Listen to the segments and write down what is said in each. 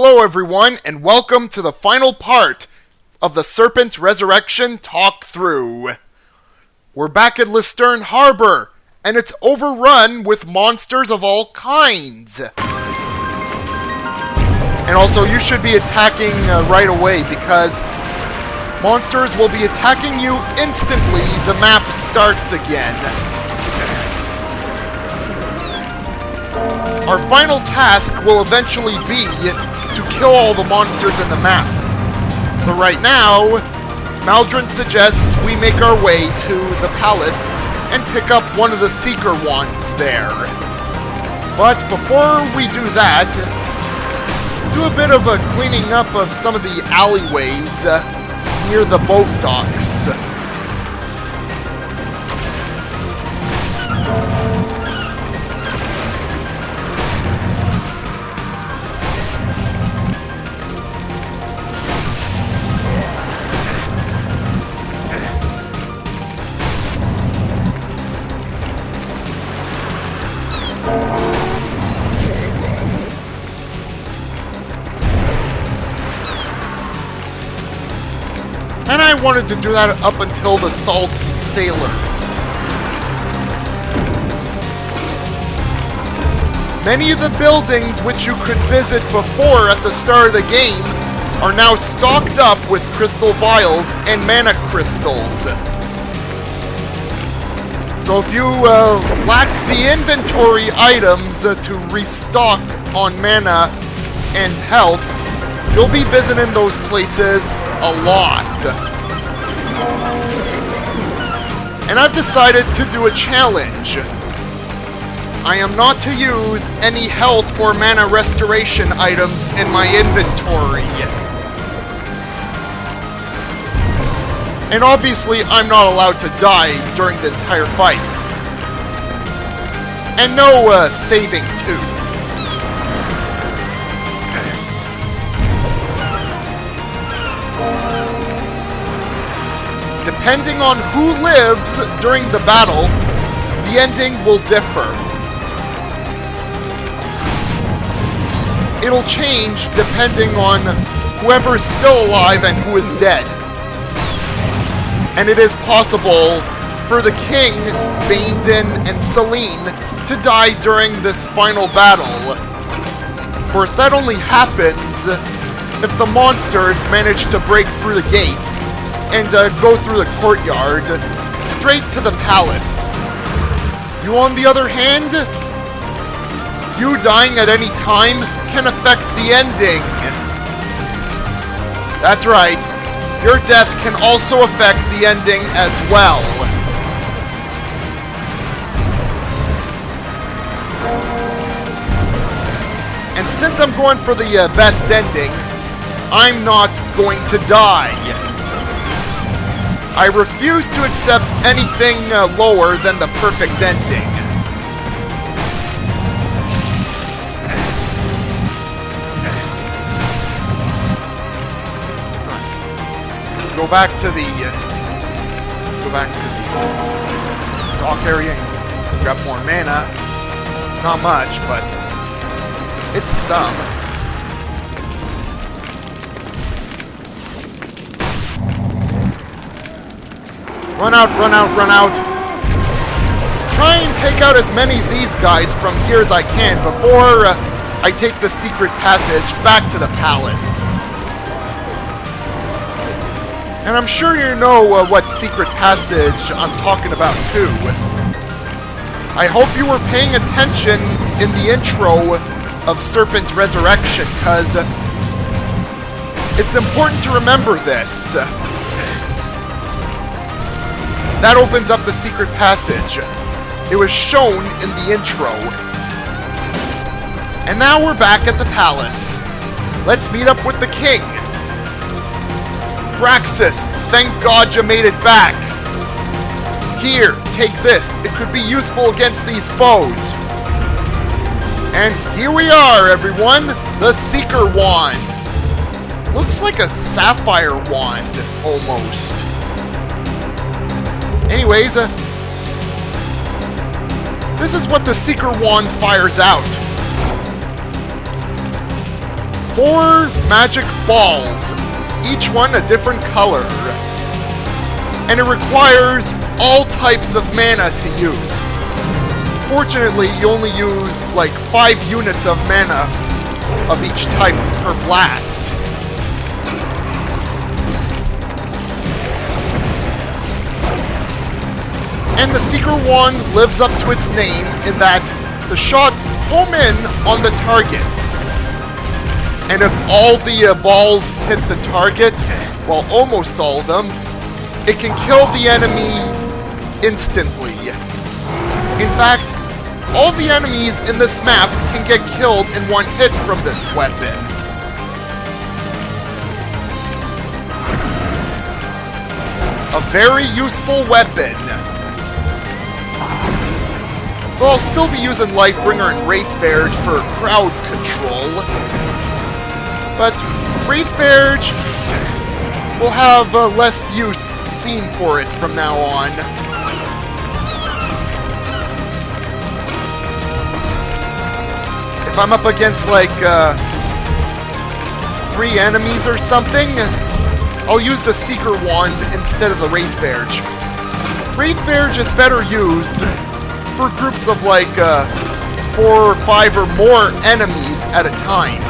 Hello everyone, and welcome to the final part of the Serpent Resurrection Talkthrough. We're back at Listern Harbor, and it's overrun with monsters of all kinds. And also, you should be attacking right away, because monsters will be attacking you instantly the map starts again. Our final task will eventually be to kill all the monsters in the map. But right now, Maldron suggests we make our way to the palace and pick up one of the Seeker wands there. But before we do that, do a bit of a cleaning up of some of the alleyways near the boat docks. And I wanted to do that up until the Salty Sailor. Many of the buildings which you could visit before at the start of the game are now stocked up with crystal vials and mana crystals. So if you lack the inventory items to restock on mana and health, you'll be visiting those places a lot. And I've decided to do a challenge. I am not to use any health or mana restoration items in my inventory. And obviously I'm not allowed to die during the entire fight. And no saving too. Depending on who lives during the battle, the ending will differ. It'll change depending on whoever's still alive and who is dead. And it is possible for the King, Baindon, and Celine to die during this final battle. Of course, that only happens if the monsters manage to break through the gates and go through the courtyard straight to the palace. You, on the other hand, you dying at any time can affect the ending. That's right, your death can also affect the ending as well. And since I'm going for the best ending, I'm not going to die. I refuse to accept anything lower than the perfect ending. Go back to the dock area and grab more mana. Not much, but it's some. Run out, run out, run out. Try and take out as many of these guys from here as I can before I take the secret passage back to the palace. And I'm sure you know what secret passage I'm talking about too. I hope you were paying attention in the intro of Serpent Resurrection, because it's important to remember this. That opens up the secret passage. It was shown in the intro. And now we're back at the palace. Let's meet up with the king. Braxus, thank God you made it back. Here, take this. It could be useful against these foes. And here we are, everyone. The Seeker wand. Looks like a sapphire wand, almost. Anyways, this is what the Seeker wand fires out. 4 magic balls, each one a different color. And it requires all types of mana to use. Fortunately, you only use like 5 units of mana of each type per blast. And the Seeker Wand lives up to its name in that the shots home in on the target. And if all the balls hit the target, well, almost all of them, it can kill the enemy instantly. In fact, all the enemies in this map can get killed in one hit from this weapon. A very useful weapon. Though I'll still be using Lightbringer and Wraithverge for crowd control. But Wraithverge will have less use seen for it from now on. If I'm up against like 3 enemies or something, I'll use the Seeker Wand instead of the Wraithverge. Wraithverge is better used for groups of like 4 or 5 or more enemies at a time.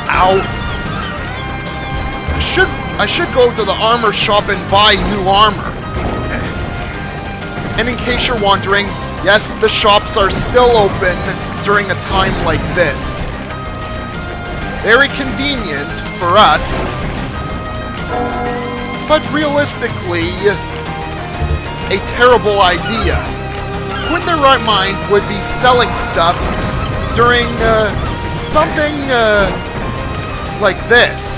Ow! I should go to the armor shop and buy new armor. And in case you're wondering, yes, the shops are still open during a time like this. Very convenient for us. But realistically, a terrible idea. Who in their right mind would be selling stuff during something like this?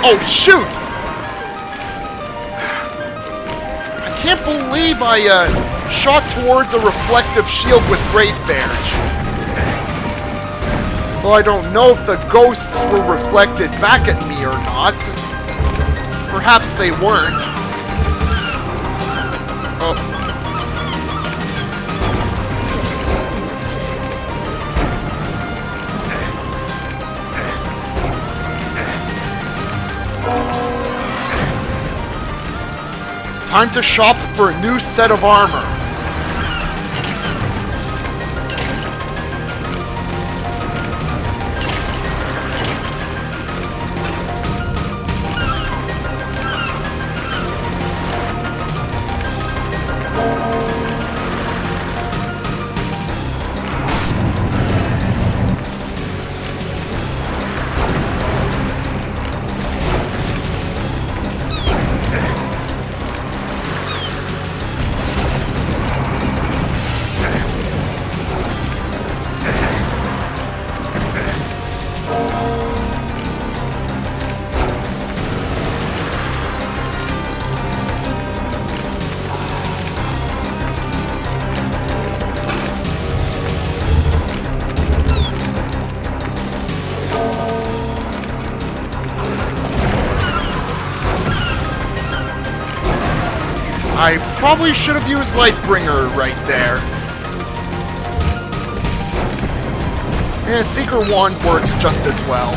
Oh, shoot! I can't believe I shot towards a reflective shield with Wraithverge. Though I don't know if the ghosts were reflected back at me or not. Perhaps they weren't. Oh. Time to shop for a new set of armor. I probably should have used Lightbringer right there. And Seeker Wand works just as well.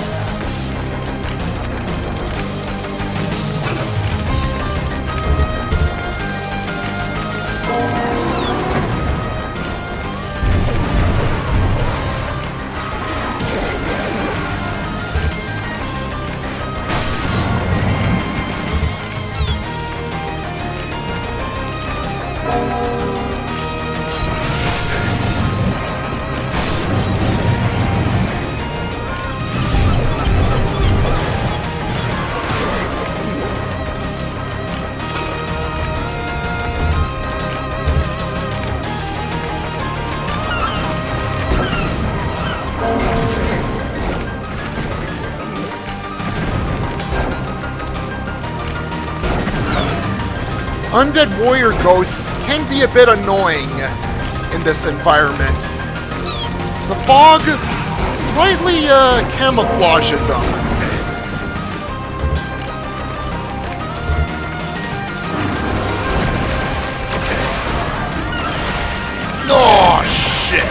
Undead warrior ghosts can be a bit annoying in this environment. The fog slightly camouflages them. Oh, shit.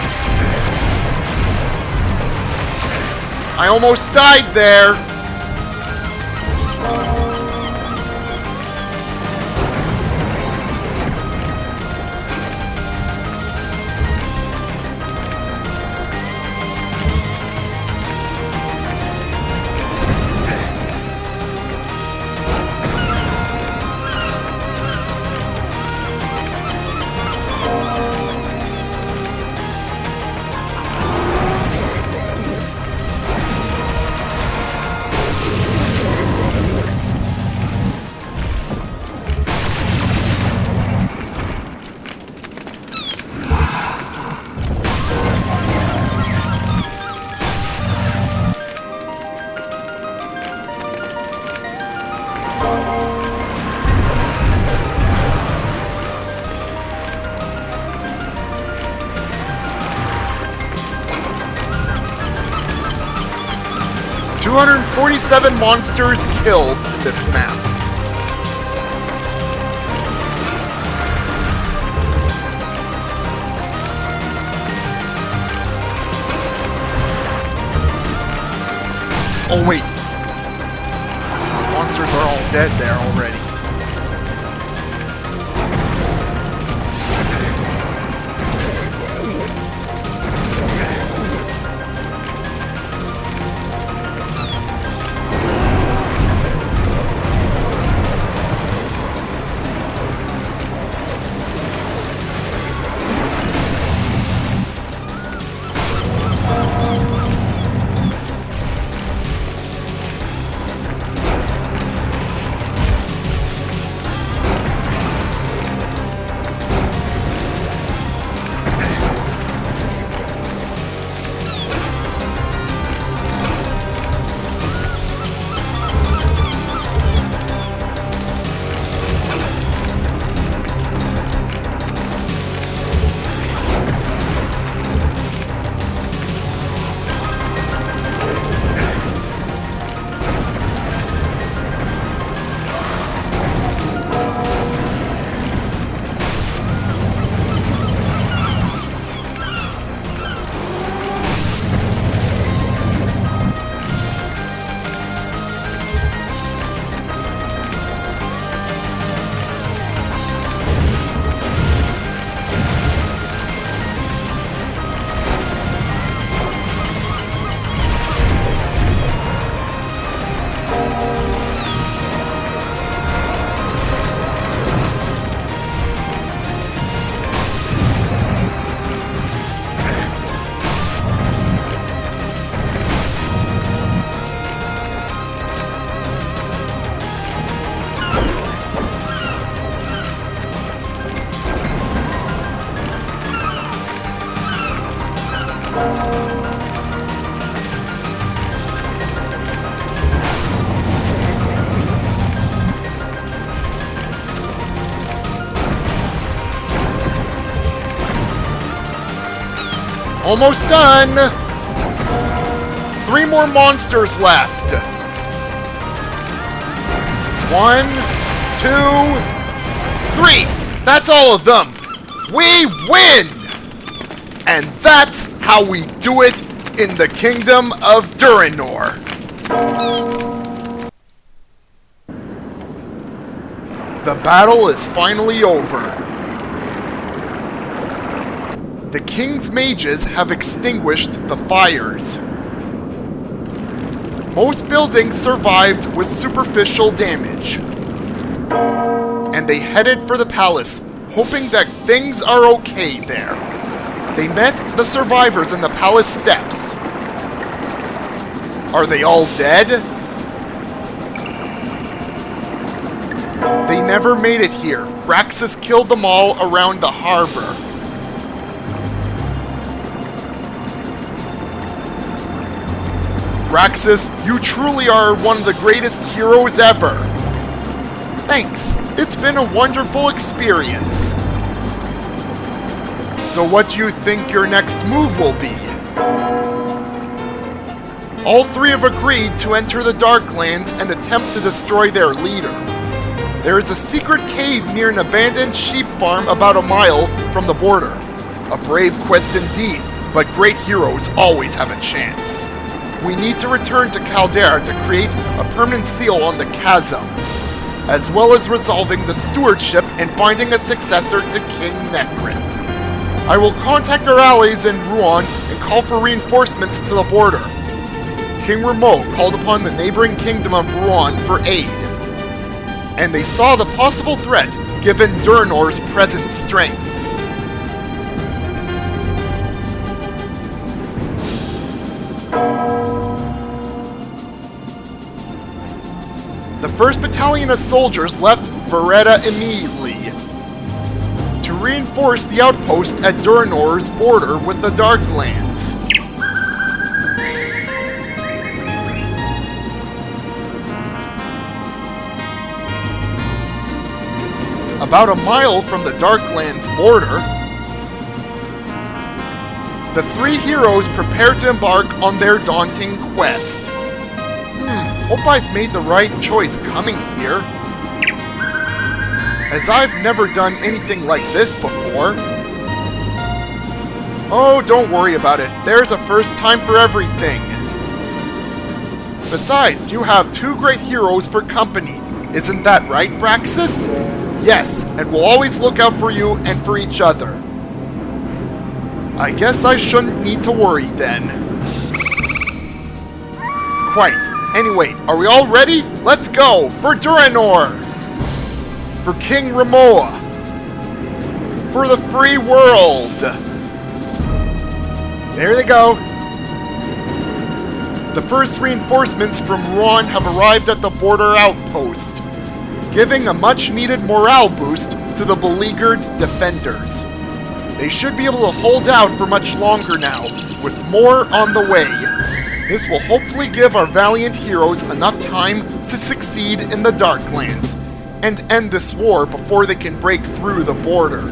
I almost died there. .247 monsters killed in this map. Oh wait, monsters are all dead there already. Almost done! 3 more monsters left. 1, 2, 3! That's all of them! We win! And that's how we do it in the Kingdom of Durenor. The battle is finally over. The King's mages have extinguished the fires. Most buildings survived with superficial damage. And they headed for the palace, hoping that things are okay there. They met the survivors in the palace steps. Are they all dead? They never made it here. Braxus killed them all around the harbor. Braxus, you truly are one of the greatest heroes ever. Thanks. It's been a wonderful experience. So what do you think your next move will be? All three have agreed to enter the Darklands and attempt to destroy their leader. There is a secret cave near an abandoned sheep farm about a mile from the border. A brave quest indeed, but great heroes always have a chance. We need to return to Caldera to create a permanent seal on the chasm, as well as resolving the stewardship and finding a successor to King Necrix. I will contact our allies in Rouen and call for reinforcements to the border. King Rameau called upon the neighboring kingdom of Rouen for aid, and they saw the possible threat given Durenor's present strength. The 1st Battalion of soldiers left Vereda immediately to reinforce the outpost at Durenor's border with the Darklands. About a mile from the Darklands border, the three heroes prepare to embark on their daunting quest. Hope I've made the right choice coming here, as I've never done anything like this before. Oh, don't worry about it. There's a first time for everything. Besides, you have two great heroes for company. Isn't that right, Braxus? Yes, and we'll always look out for you and for each other. I guess I shouldn't need to worry then. Quite. Anyway, are we all ready? Let's go! For Durenor! For King Rameau! For the free world! There they go! The first reinforcements from Rouen have arrived at the border outpost, giving a much-needed morale boost to the beleaguered defenders. They should be able to hold out for much longer now, with more on the way. This will hopefully give our valiant heroes enough time to succeed in the Darklands, and end this war before they can break through the border.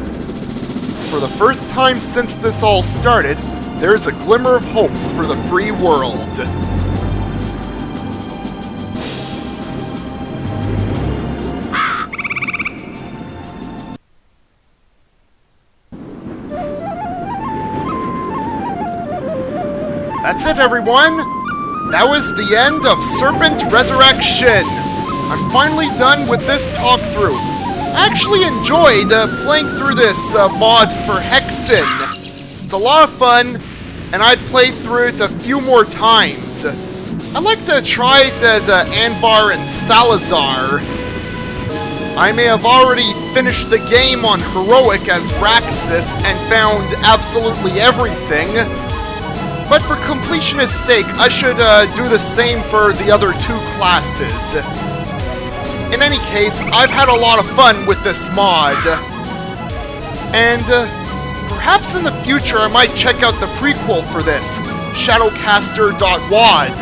For the first time since this all started, there's a glimmer of hope for the free world. That's it, everyone! That was the end of Serpent Resurrection! I'm finally done with this talkthrough. I actually enjoyed playing through this mod for Hexen. It's a lot of fun, and I'd play through it a few more times. I'd like to try it as Anvar and Salazar. I may have already finished the game on Heroic as Braxus and found absolutely everything. But for completionist's sake, I should do the same for the other two classes. In any case, I've had a lot of fun with this mod. And perhaps in the future I might check out the prequel for this, Shadowcaster.wad.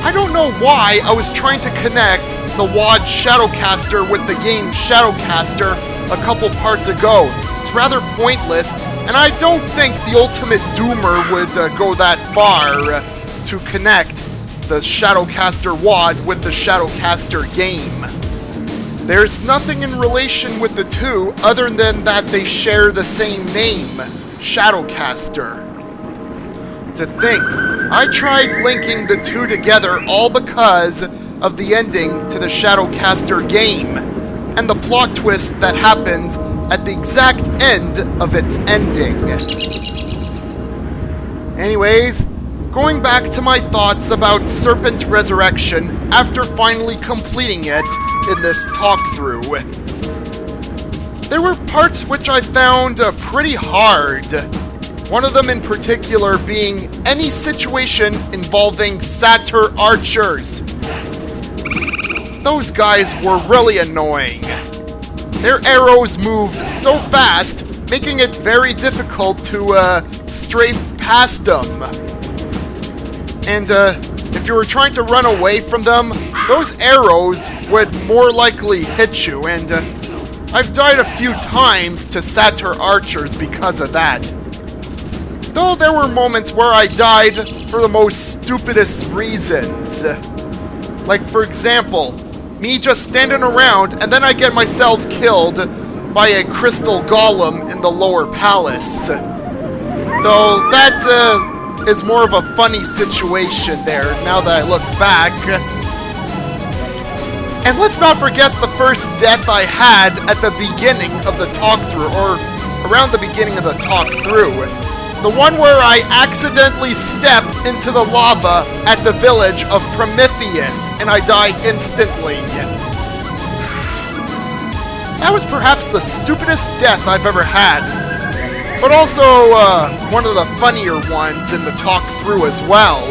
I don't know why I was trying to connect the WAD Shadowcaster with the game Shadowcaster a couple parts ago. It's rather pointless. And I don't think the Ultimate Doomer would go that far to connect the Shadowcaster WAD with the Shadowcaster game. There's nothing in relation with the two other than that they share the same name, Shadowcaster. To think, I tried linking the two together all because of the ending to the Shadowcaster game, and the plot twist that happens at the exact end of its ending. Anyways, going back to my thoughts about Serpent Resurrection after finally completing it in this talkthrough. There were parts which I found pretty hard. One of them in particular being any situation involving satyr archers. Those guys were really annoying. Their arrows moved so fast, making it very difficult to strafe past them. And if you were trying to run away from them, those arrows would more likely hit you, and I've died a few times to satyr archers because of that. Though there were moments where I died for the most stupidest reasons. Like, for example, me just standing around and then I get myself killed by a crystal golem in the lower palace. Though that is more of a funny situation there now that I look back. And let's not forget the first death I had at the beginning of the talkthrough, or around the beginning of the talkthrough. The one where I accidentally stepped into the lava at the village of Prometheus, and I die instantly. That was perhaps the stupidest death I've ever had. But also, one of the funnier ones in the talkthrough as well.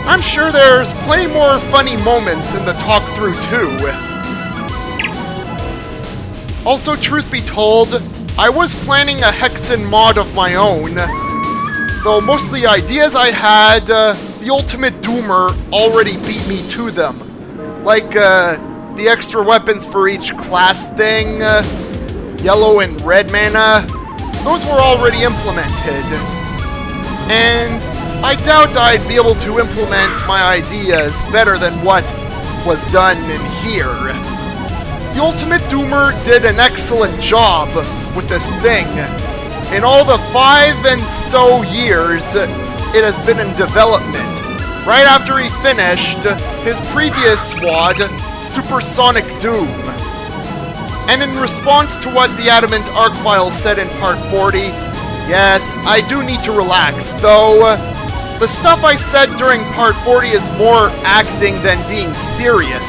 I'm sure there's plenty more funny moments in the talkthrough too. Also, truth be told, I was planning a Hexen mod of my own, though most of the ideas I had, the Ultimate Doomer already beat me to them. Like, the extra weapons for each class thing, yellow and red mana, those were already implemented. And I doubt I'd be able to implement my ideas better than what was done in here. The Ultimate Doomer did an excellent job with this thing. In all the 5 and so years it has been in development, right after he finished his previous squad, Supersonic Doom. And in response to what the Adamant Archvile said in Part 40, yes, I do need to relax, though the stuff I said during Part 40 is more acting than being serious.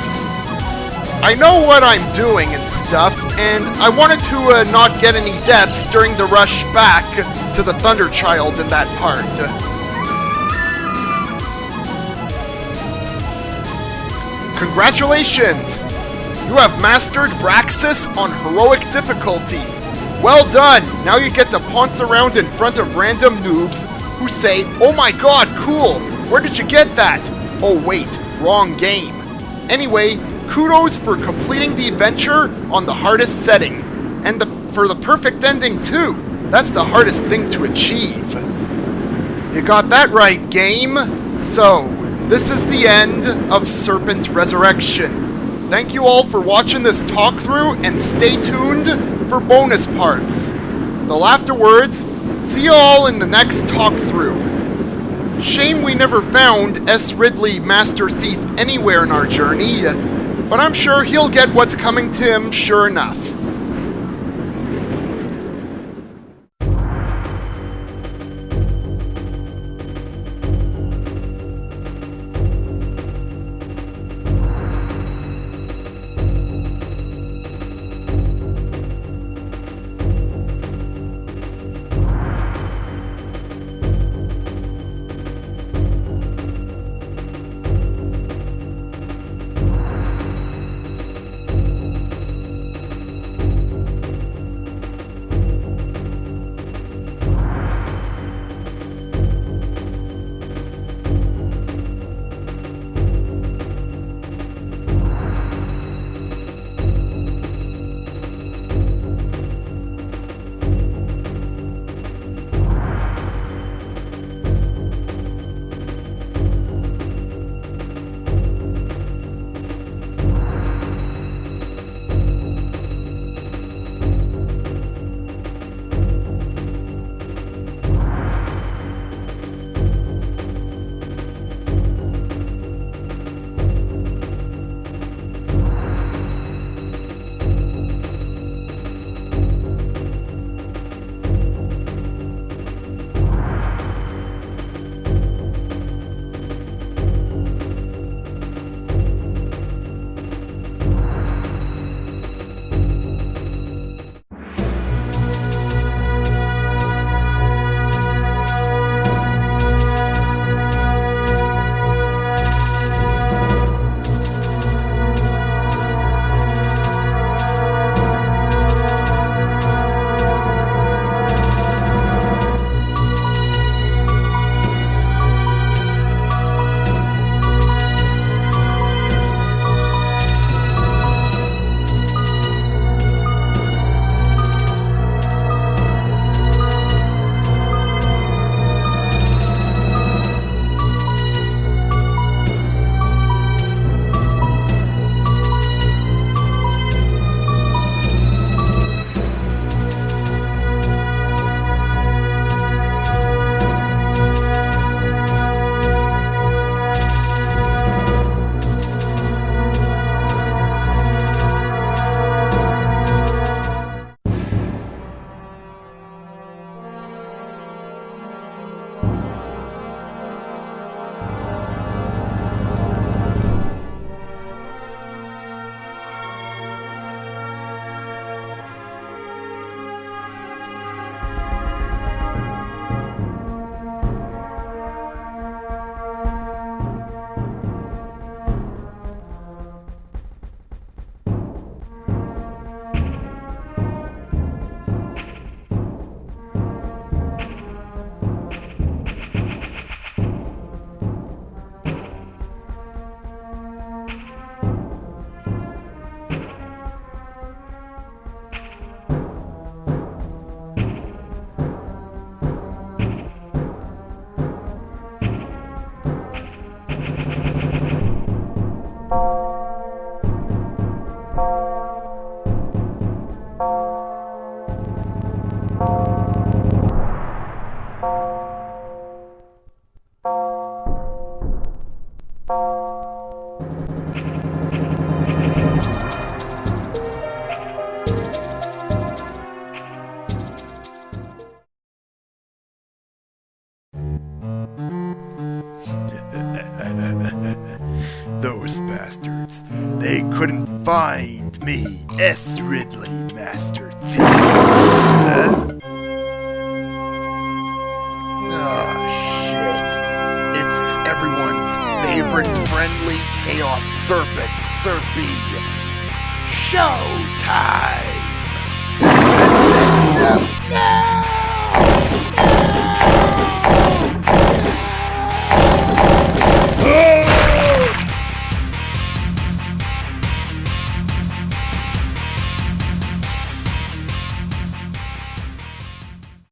I know what I'm doing and stuff, and I wanted to not get any deaths during the rush back to the Thunderchild in that part. Congratulations! You have mastered Braxus on heroic difficulty. Well done! Now you get to ponce around in front of random noobs who say, "Oh my god, cool! Where did you get that?" Oh wait, wrong game. Anyway, kudos for completing the adventure on the hardest setting. And for the perfect ending too. That's the hardest thing to achieve. You got that right, game. So, this is the end of Serpent Resurrection. Thank you all for watching this talkthrough, and stay tuned for bonus parts. Though afterwards, see you all in the next talkthrough. Shame we never found S. Ridley Master Thief anywhere in our journey, but I'm sure he'll get what's coming to him sure enough. Those bastards. They couldn't find me, S. Ridley, Master Thief. Huh? Oh, shit. It's everyone's favorite friendly Chaos Serpent, Serpy. Showtime! No!